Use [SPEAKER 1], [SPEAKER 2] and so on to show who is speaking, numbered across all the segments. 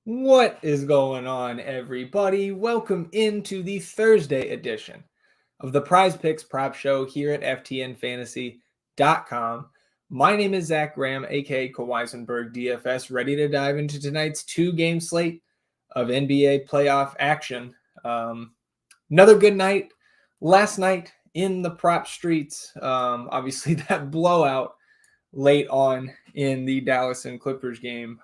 [SPEAKER 1] What is going on, everybody? Welcome into the Thursday edition of the PrizePicks Prop Show here at FTNFantasy.com. My name is Zach Graham, aka Kawaisenberg DFS, ready to dive into tonight's two-game slate of NBA playoff action. Another good night last night in the prop streets. Obviously, that blowout late on in the Dallas and Clippers game.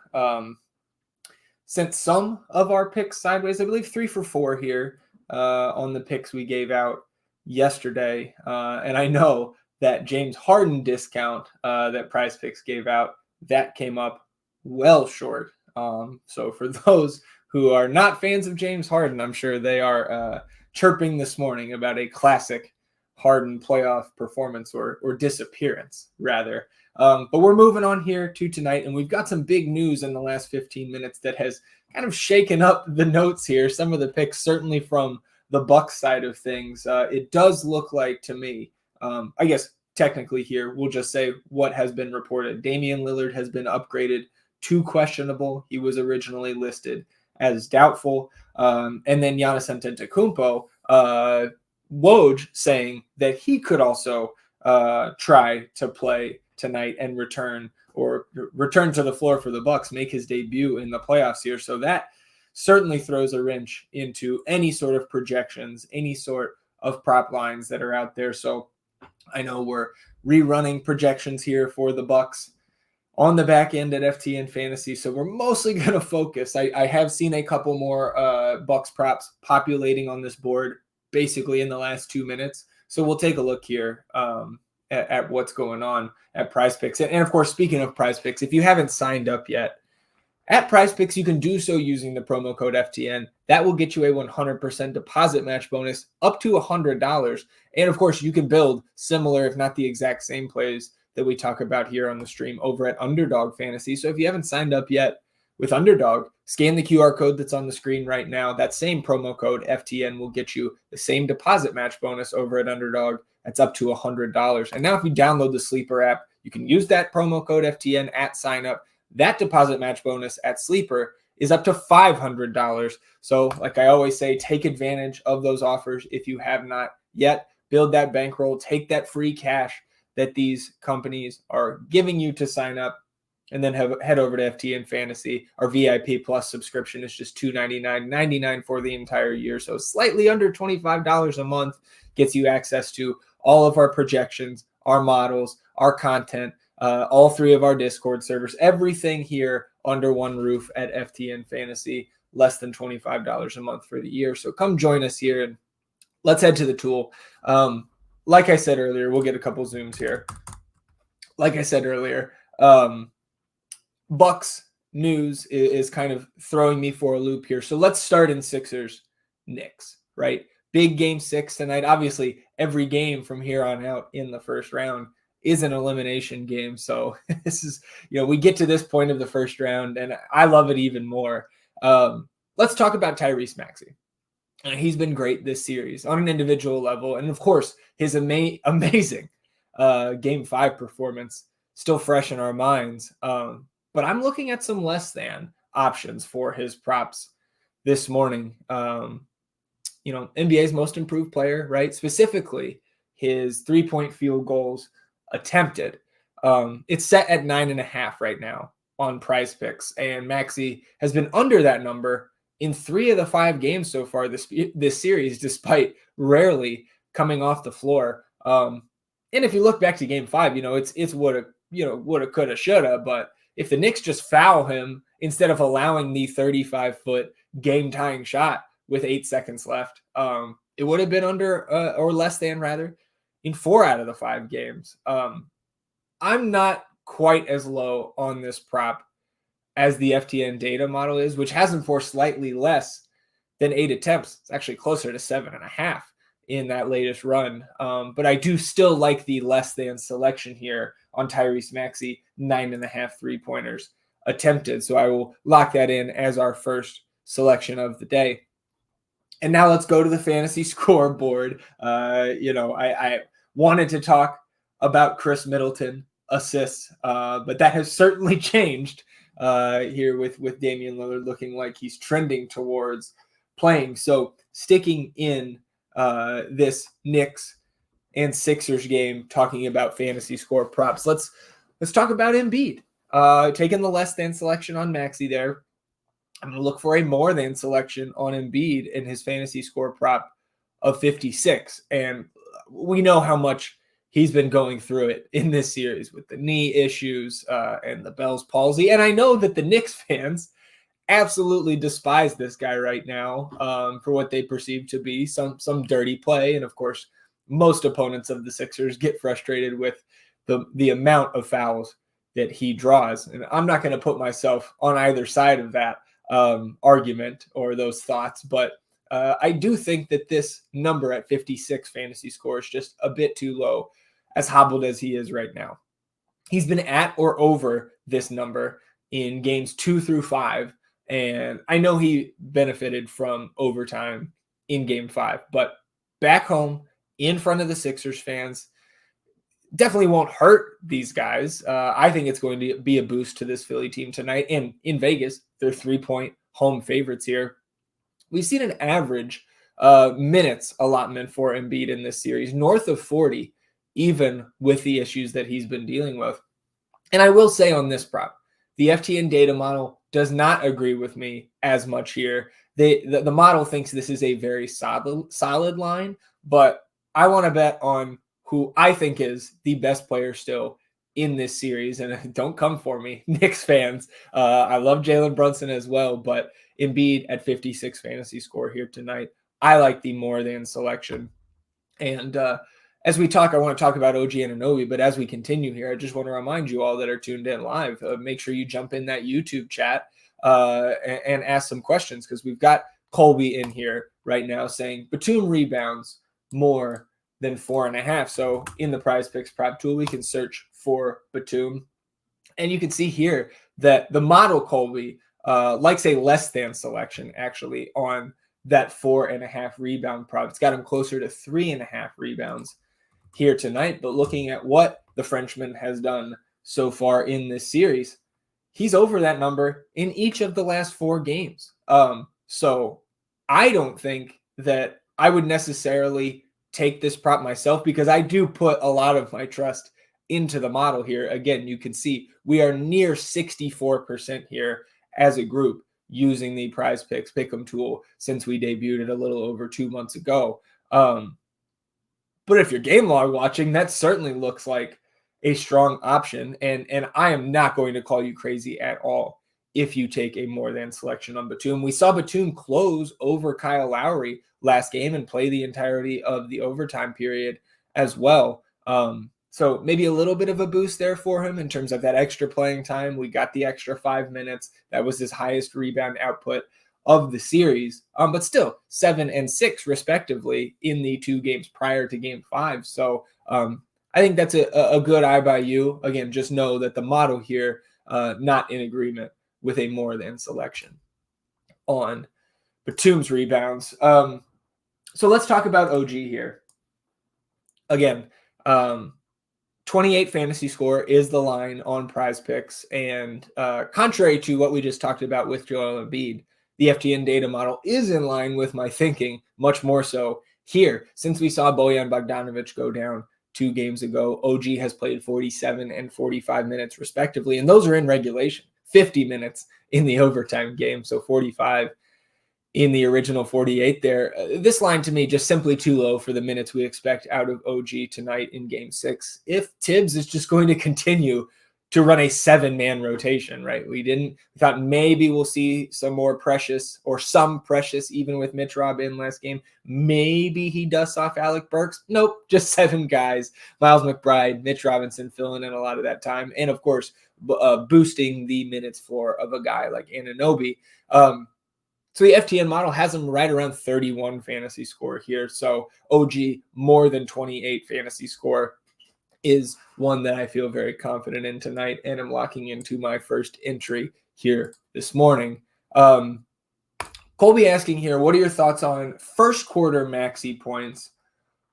[SPEAKER 1] Sent some of our picks sideways. I believe 3 for 4 here on the picks we gave out yesterday. And I know that James Harden discount that PrizePicks gave out, that came up well short. So for those who are not fans of James Harden, I'm sure they are chirping this morning about a classic Harden playoff performance or disappearance, rather. But we're moving on here to tonight, and we've got some big news in the last 15 minutes that has kind of shaken up the notes here. Some of the picks, certainly from the Bucks side of things. It does look like to me, I guess technically here, we'll just say what has been reported. Damian Lillard has been upgraded to questionable. He was originally listed as doubtful. And then Giannis Antetokounmpo, Woj saying that he could also try to play tonight and return to the floor for the Bucks, make his debut in the playoffs here. So that certainly throws a wrench into any sort of projections, any sort of prop lines that are out there. So I know we're rerunning projections here for the Bucks on the back end at FTN Fantasy. So we're mostly going to focus. I have seen a couple more Bucks props populating on this board basically in the last 2 minutes. So we'll take a look here at what's going on at PrizePicks. And of course, speaking of PrizePicks, if you haven't signed up yet, at PrizePicks, you can do so using the promo code FTN. That will get you a 100% deposit match bonus up to $100. And of course, you can build similar, if not the exact same plays that we talk about here on the stream over at Underdog Fantasy. So if you haven't signed up yet with Underdog, scan the QR code that's on the screen right now. That same promo code FTN will get you the same deposit match bonus over at Underdog. That's up to $100. And now if you download the Sleeper app, you can use that promo code FTN at sign up. That deposit match bonus at Sleeper is up to $500. So like I always say, take advantage of those offers if you have not yet. Build that bankroll, take that free cash that these companies are giving you to sign up, and then head over to FTN Fantasy. Our VIP Plus subscription is just $299.99 for the entire year. So slightly under $25 a month gets you access to all of our projections, our models, our content, all 3 of our Discord servers, everything here under one roof at FTN Fantasy, less than $25 a month for the year. So come join us here and let's head to the tool. Like I said earlier, we'll get a couple zooms here. Like I said earlier, Bucks news is kind of throwing me for a loop here. So let's start in Sixers Knicks, right? Big game 6 tonight. Obviously, every game from here on out in the first round is an elimination game. So this is, we get to this point of the first round, and I love it even more. Let's talk about Tyrese Maxey. He's been great this series on an individual level. And of course, his amazing game 5 performance still fresh in our minds. But I'm looking at some less than options for his props this morning. NBA's most improved player, right? Specifically, his 3-point field goals attempted. It's set at 9.5 right now on PrizePicks, and Maxey has been under that number in 3 of the 5 games so far this series, despite rarely coming off the floor. And if you look back to game 5, it's woulda, coulda, shoulda. But if the Knicks just foul him instead of allowing the 35-foot game-tying shot with 8 seconds left, it would have been under or less than, rather, in 4 out of the 5 games. I'm not quite as low on this prop as the FTN data model is, which has him for slightly less than 8 attempts. It's actually closer to 7.5 in that latest run. But I do still like the less than selection here on Tyrese Maxey, 9.5 3-pointers attempted. So I will lock that in as our first selection of the day. And now let's go to the fantasy scoreboard. I wanted to talk about Chris Middleton assists, but that has certainly changed here with Damian Lillard looking like he's trending towards playing. So sticking in this Knicks and Sixers game, talking about fantasy score props. Let's talk about Embiid. Taking the less than selection on Maxey there. I'm going to look for a more than selection on Embiid in his fantasy score prop of 56. And we know how much he's been going through it in this series with the knee issues and the Bell's palsy. And I know that the Knicks fans absolutely despise this guy right now for what they perceive to be some dirty play. And of course, most opponents of the Sixers get frustrated with the amount of fouls that he draws. And I'm not going to put myself on either side of that argument or those thoughts, but I do think that this number at 56 fantasy score is just a bit too low, as hobbled as he is right now. He's been at or over this number in games 2 through 5, and I know he benefited from overtime in game 5, but back home in front of the Sixers fans definitely won't hurt these guys. I think it's going to be a boost to this Philly team tonight. And in Vegas, they're 3-point home favorites here. We've seen an average minutes allotment for Embiid in this series, north of 40, even with the issues that he's been dealing with. And I will say on this prop, the FTN data model does not agree with me as much here. The model thinks this is a very solid line, but I want to bet on who I think is the best player still in this series. And don't come for me, Knicks fans. I love Jalen Brunson as well, but Embiid at 56 fantasy score here tonight. I like the more than selection. And as we talk, I want to talk about OG Anunoby, but as we continue here, I just want to remind you all that are tuned in live, make sure you jump in that YouTube chat and ask some questions, because we've got Colby in here right now saying Batum rebounds more than 4.5. So in the PrizePicks prop tool, we can search for Batum. And you can see here that the model, Colby, likes a less than selection actually on that 4.5 rebound prop. It's got him closer to 3.5 rebounds here tonight. But looking at what the Frenchman has done so far in this series, he's over that number in each of the last 4 games. So I don't think that I would necessarily take this prop myself, because I do put a lot of my trust into the model here. Again, you can see we are near 64% here as a group using the PrizePicks Pick'em tool since we debuted it a little over 2 months ago. But if you're game log watching, that certainly looks like a strong option. And I am not going to call you crazy at all if you take a more than selection on Batum. We saw Batum close over Kyle Lowry last game and play the entirety of the overtime period as well. So maybe a little bit of a boost there for him in terms of that extra playing time. We got the extra 5 minutes. That was his highest rebound output of the series. But still 7 and 6 respectively in the 2 games prior to game 5. So I think that's a good eye by you. Again, just know that the model here, not in agreement with a more than selection on Batum's rebounds. So let's talk about OG here. Again, 28 fantasy score is the line on PrizePicks. And contrary to what we just talked about with Joel Embiid, the FTN data model is in line with my thinking, much more so here. Since we saw Bojan Bogdanovic go down 2 games ago, OG has played 47 and 45 minutes respectively. And those are in regulation, 50 minutes in the overtime game. So 45 in the original 48 there. This line to me just simply too low for the minutes we expect out of OG tonight in game 6. If Tibbs is just going to continue to run a 7-man rotation, right? We thought maybe we'll see some Precious even with Mitch Rob in last game. Maybe he dusts off Alec Burks. Nope, just 7 guys. Miles McBride, Mitch Robinson filling in a lot of that time. And of course, boosting the minutes floor of a guy like Anunoby. So the FTN model has him right around 31 fantasy score here. So OG more than 28 fantasy score is one that I feel very confident in tonight, and I'm locking into my first entry here this morning. Colby asking here, what are your thoughts on first quarter Maxey points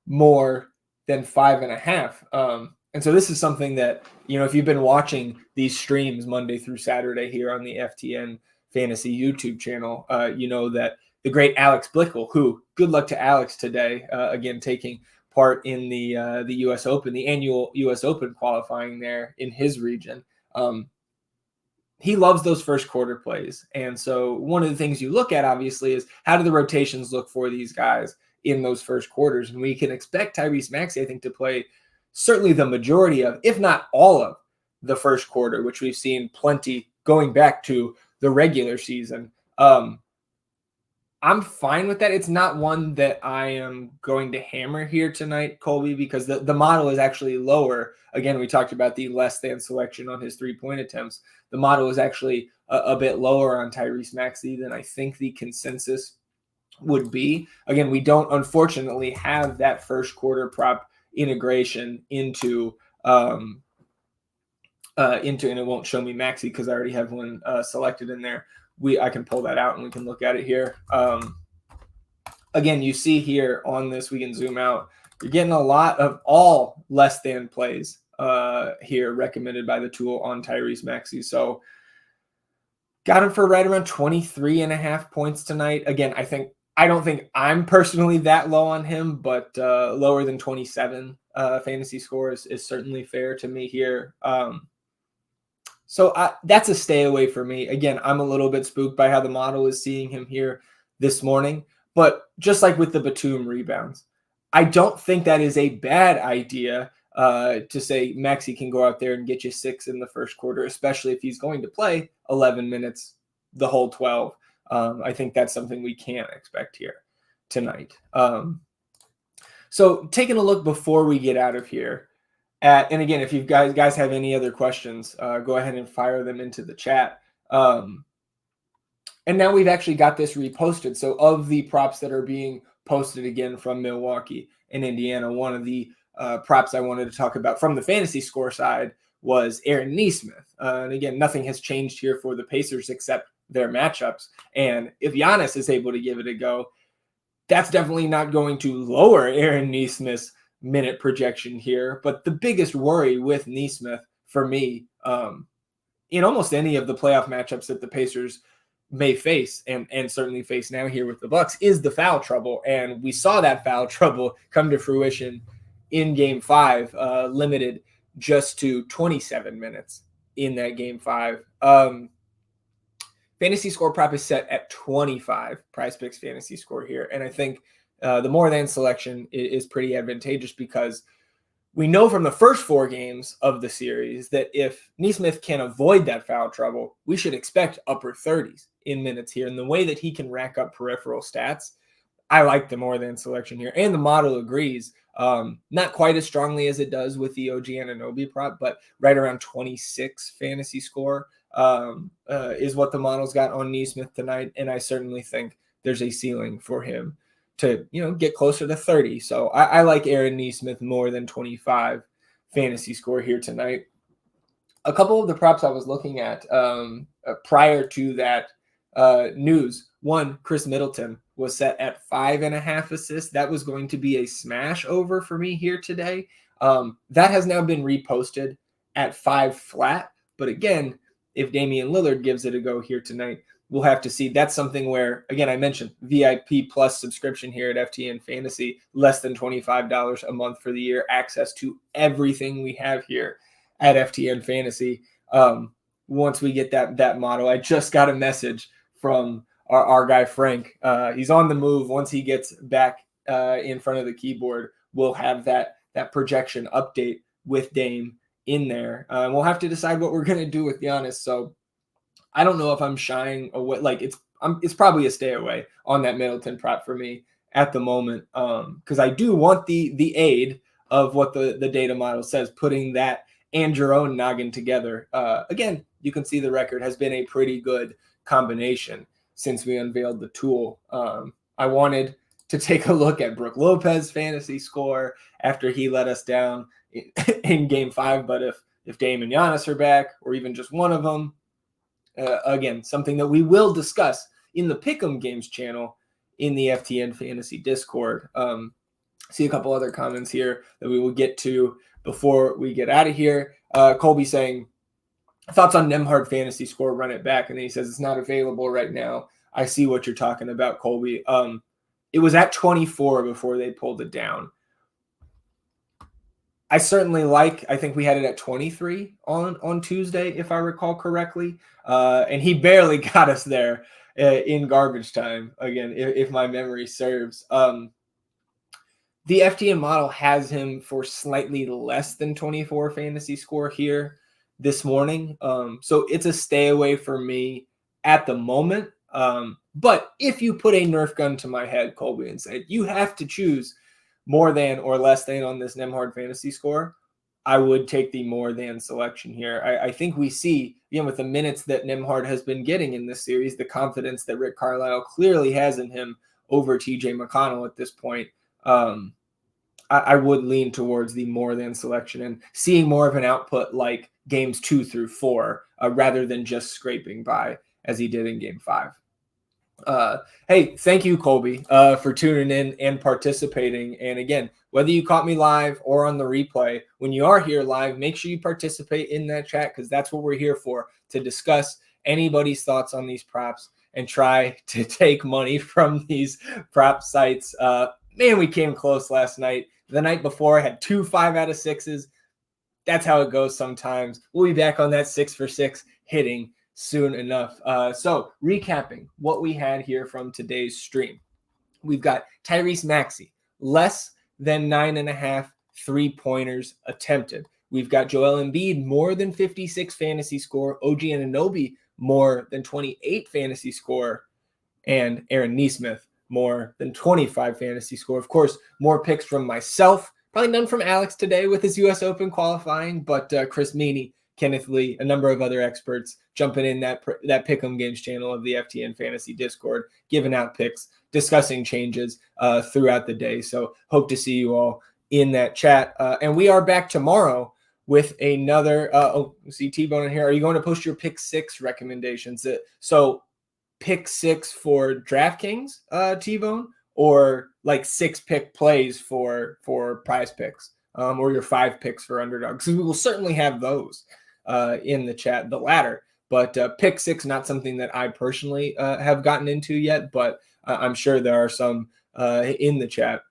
[SPEAKER 1] more than 5.5? And so this is something that, if you've been watching these streams Monday through Saturday here on the FTN Fantasy YouTube channel, you know that the great Alex Blickel, who, good luck to Alex today, again, taking part in the U.S. Open, the annual U.S. Open qualifying there in his region. He loves those first quarter plays. And so one of the things you look at, obviously, is how do the rotations look for these guys in those first quarters? And we can expect Tyrese Maxey, I think, to play certainly the majority of, if not all of, the first quarter, which we've seen plenty going back to the regular season. I'm fine with that. It's not one that I am going to hammer here tonight, Colby, because the model is actually lower. Again, we talked about the less than selection on his three-point attempts. The model is actually a bit lower on Tyrese Maxey than I think the consensus would be. Again, we don't, unfortunately, have that first quarter prop integration into and it won't show me Maxey because I already have one selected in there. I can pull that out and we can look at it here. Again, you see here on this, we can zoom out. You're getting a lot of all less than plays here recommended by the tool on Tyrese Maxey. So got him for right around 23.5 points tonight. Again, I don't think I'm personally that low on him, but lower than 27 fantasy score is certainly fair to me here. So that's a stay away for me. Again, I'm a little bit spooked by how the model is seeing him here this morning. But just like with the Batum rebounds, I don't think that is a bad idea to say Maxey can go out there and get you 6 in the first quarter, especially if he's going to play 11 minutes, the whole 12. I think that's something we can't expect here tonight. So taking a look before we get out of here, and again, if you guys have any other questions, go ahead and fire them into the chat. And now we've actually got this reposted. So of the props that are being posted again from Milwaukee and Indiana, one of the props I wanted to talk about from the fantasy score side was Aaron Nesmith. And again, nothing has changed here for the Pacers except their matchups. And if Giannis is able to give it a go, that's definitely not going to lower Aaron Nesmith's minute projection here. But the biggest worry with Nesmith for me, in almost any of the playoff matchups that the Pacers may face and certainly face now here with the Bucks, is the foul trouble. And we saw that foul trouble come to fruition in Game 5, limited just to 27 minutes in that Game 5. Fantasy score prop is set at 25, PrizePicks fantasy score here. And I think the more than selection is pretty advantageous because we know from the first 4 games of the series that if Nesmith can avoid that foul trouble, we should expect upper 30s in minutes here. And the way that he can rack up peripheral stats, I like the more than selection here. And the model agrees, not quite as strongly as it does with the OG Anunoby prop, but right around 26 fantasy score is what the model's got on Nesmith tonight. And I certainly think there's a ceiling for him to, get closer to 30. So I like Aaron Nesmith more than 25 fantasy score here tonight. A couple of the props I was looking at prior to that news. One, Chris Middleton was set at 5.5 assists. That was going to be a smash over for me here today. That has now been reposted at 5 flat. But again, if Damian Lillard gives it a go here tonight, we'll have to see. That's something where, again, I mentioned VIP plus subscription here at FTN Fantasy, less than $25 a month for the year, access to everything we have here at FTN Fantasy. Once we get that model, I just got a message from our guy Frank. He's on the move. Once he gets back in front of the keyboard, we'll have that projection update with Dame in there. We'll have to decide what we're going to do with Giannis. So I don't know if I'm shying away. Like it's probably a stay away on that Middleton prop for me at the moment. Because I do want the aid of what the data model says, putting that and your own noggin together. Again, you can see the record has been a pretty good combination since we unveiled the tool. I wanted to take a look at Brook Lopez fantasy score after he let us down in Game 5. But if Dame and Giannis are back, or even just one of them, again, something that we will discuss in the Pick'em Games channel in the FTN Fantasy Discord. See a couple other comments here that we will get to before we get out of here. Colby saying, thoughts on Nemhard fantasy score, run it back. And then he says it's not available right now. I see what you're talking about, Colby. It was at 24 before they pulled it down. I think we had it at 23 on Tuesday, if I recall correctly. And he barely got us there in garbage time, again, if my memory serves. The FTN model has him for slightly less than 24 fantasy score here this morning. So it's a stay away for me at the moment. But if you put a Nerf gun to my head, Colby, and said, you have to choose more than or less than on this Nemhard fantasy score, I would take the more than selection here. I think we see, again, with the minutes that Nemhard has been getting in this series, the confidence that Rick Carlisle clearly has in him over TJ McConnell at this point. I would lean towards the more than selection and seeing more of an output like games 2 through 4, rather than just scraping by as he did in game 5. Hey, thank you, Colby, for tuning in and participating. And again, whether you caught me live or on the replay, when you are here live, make sure you participate in that chat, because that's what we're here for, to discuss anybody's thoughts on these props and try to take money from these prop sites. Man, we came close last night. The night before, I had 2 5 out of 6s. That's how it goes sometimes. We'll be back on that 6 for 6 hitting soon enough. So recapping what we had here from today's stream. We've got Tyrese Maxey, less than 9.5 3-pointers attempted. We've got Joel Embiid, more than 56 fantasy score. OG Anunoby, more than 28 fantasy score. And Aaron Nesmith, more than 25 fantasy score. Of course, more picks from myself. Probably none from Alex today with his U.S. Open qualifying, but Chris Meany, Kenneth Lee, a number of other experts jumping in that Pick'em Games channel of the FTN Fantasy Discord, giving out picks, discussing changes throughout the day. So hope to see you all in that chat. And we are back tomorrow with another. See T-Bone in here. Are you going to post your pick 6 recommendations? So pick 6 for DraftKings, T-Bone, or like 6 pick plays for PrizePicks, or your 5 picks for underdogs. So we will certainly have those in the chat, the latter. But pick 6, not something that I personally have gotten into yet, but I'm sure there are some in the chat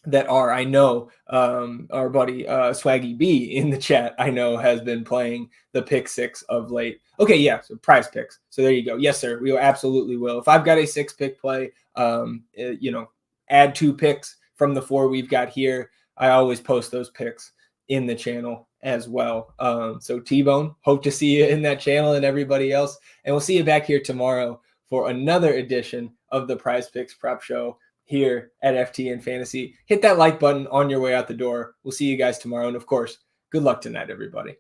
[SPEAKER 1] that are. I know our buddy Swaggy B in the chat, I know, has been playing the pick 6 of late. Okay, yeah, so PrizePicks. So there you go. Yes, sir. We absolutely will. If I've got a 6 pick play, add 2 picks from the 4 we've got here. I always post those picks in the channel as well. So T-Bone, hope to see you in that channel, and everybody else. And we'll see you back here tomorrow for another edition of the PrizePicks Prep Show here at FTN Fantasy. Hit that like button on your way out the door. We'll see you guys tomorrow. And of course, good luck tonight, everybody.